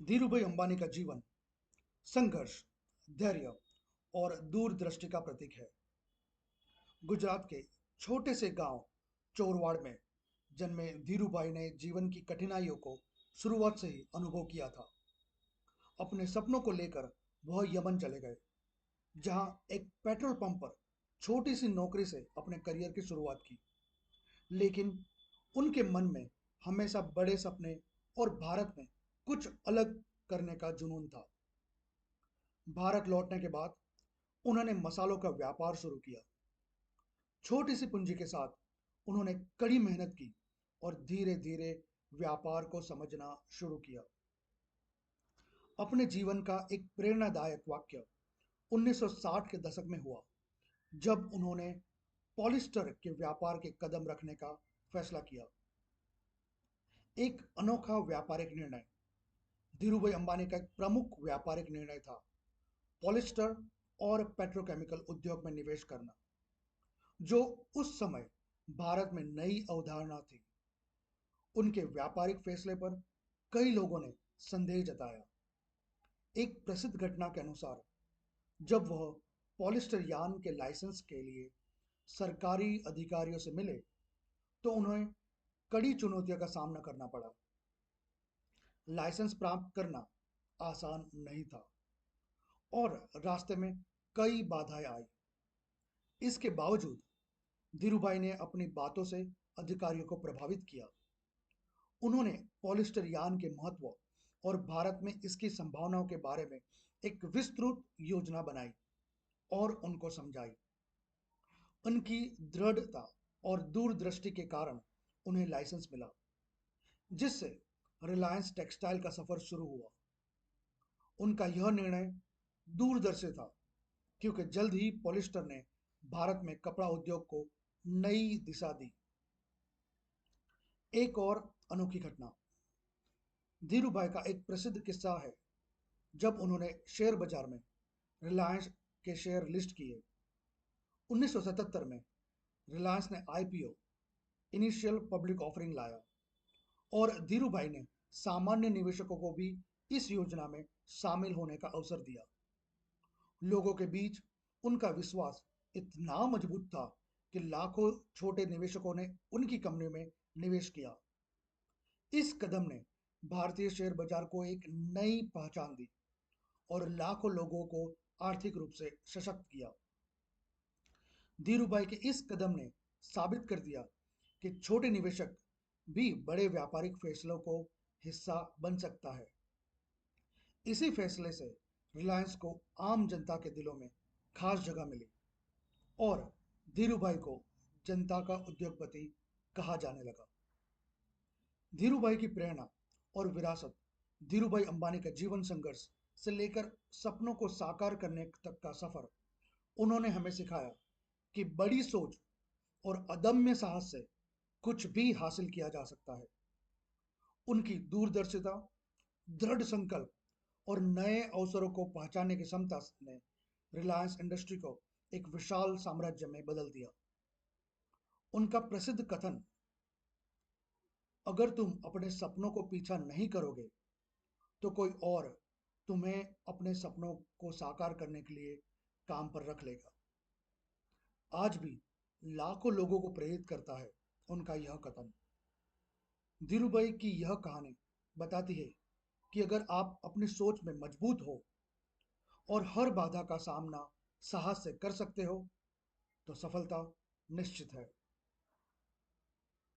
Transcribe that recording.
धीरूभाई अंबानी का जीवन संघर्ष, धैर्य और दूरदृष्टि का प्रतीक है। गुजरात के छोटे से गांव चोरवाड़ में जन्मे धीरूभाई ने जीवन की कठिनाइयों को शुरुआत से ही अनुभव किया था। अपने सपनों को लेकर वह यमन चले गए, जहां एक पेट्रोल पंप पर छोटी सी नौकरी से अपने करियर की शुरुआत की। लेकिन उनके मन में हमेशा बड़े सपने और भारत में कुछ अलग करने का जुनून था। भारत लौटने के बाद उन्होंने मसालों का व्यापार शुरू किया। छोटी सी पूंजी के साथ उन्होंने कड़ी मेहनत की और धीरे धीरे व्यापार को समझना शुरू किया। अपने जीवन का एक प्रेरणादायक वाक्य 1960 के दशक में हुआ, जब उन्होंने पॉलिस्टर के व्यापार के कदम रखने का फैसला किया। एक अनोखा व्यापारिक निर्णय। धीरूभाई अंबानी का एक प्रमुख व्यापारिक निर्णय था पॉलिस्टर और पेट्रोकेमिकल उद्योग में निवेश करना, जो उस समय भारत में नई अवधारणा थी। उनके व्यापारिक फैसले पर कई लोगों ने संदेह जताया। एक प्रसिद्ध घटना के अनुसार, जब वह पॉलिस्टर यान के लाइसेंस के लिए सरकारी अधिकारियों से मिले, तो उन्हें कड़ी चुनौतियों का सामना करना पड़ा। लाइसेंस प्राप्त करना आसान नहीं था और रास्ते में कई बाधाएं आई। इसके बावजूद धीरूभाई ने अपनी बातों से अधिकारियों को प्रभावित किया। उन्होंने पॉलिस्टर यान के महत्व और भारत में इसकी संभावनाओं के बारे में एक विस्तृत योजना बनाई और उनको समझाई। उनकी दृढ़ता और दूरदृष्टि के कारण उन्हें लाइसेंस मिला, जिससे रिलायंस टेक्सटाइल का सफर शुरू हुआ। उनका यह निर्णय दूरदर्शी था, क्योंकि जल्द ही पॉलिस्टर ने भारत में कपड़ा उद्योग को नई दिशा दी। एक और अनोखी घटना। धीरूभाई का एक प्रसिद्ध किस्सा है, जब उन्होंने शेयर बाजार में रिलायंस के शेयर लिस्ट किए। 1977 में रिलायंस ने आईपीओ, इनिशियल पब्लिक ऑफरिंग लाया और धीरूभाई ने सामान्य निवेशकों को भी इस योजना में शामिल होने का अवसर दिया। लोगों के बीच उनका विश्वास इतना मजबूत था कि लाखों छोटे निवेशकों ने उनकी कंपनी में निवेश किया। इस कदम ने भारतीय शेयर बाजार को एक नई पहचान दी और लाखों लोगों को आर्थिक रूप से सशक्त किया। धीरूभाई के इस कदम ने साबित कर दिया कि छोटे निवेशक भी बड़े व्यापारिक फैसलों को हिस्सा बन सकता है। इसी फैसले से रिलायंस को आम जनता के दिलों में खास जगह मिली और धीरूभाई को जनता का उद्योगपति कहा जाने लगा। धीरूभाई की प्रेरणा और विरासत। धीरूभाई अंबानी का जीवन संघर्ष से लेकर सपनों को साकार करने तक का सफर उन्होंने हमें सिखाया कि बड़ी सोच और अदम्य साहस से कुछ भी हासिल किया जा सकता है। उनकी दूरदर्शिता, दृढ़ संकल्प और नए अवसरों को पहचानने की क्षमता ने रिलायंस इंडस्ट्री को एक विशाल साम्राज्य में बदल दिया। उनका प्रसिद्ध कथन, अगर तुम अपने सपनों को पीछा नहीं करोगे तो कोई और तुम्हें अपने सपनों को साकार करने के लिए काम पर रख लेगा, आज भी लाखों लोगों को प्रेरित करता है। उनका यह कथन। धीरूभाई की यह कहानी बताती है कि अगर आप अपनी सोच में मजबूत हो और हर बाधा का सामना साहस से कर सकते हो, तो सफलता निश्चित है।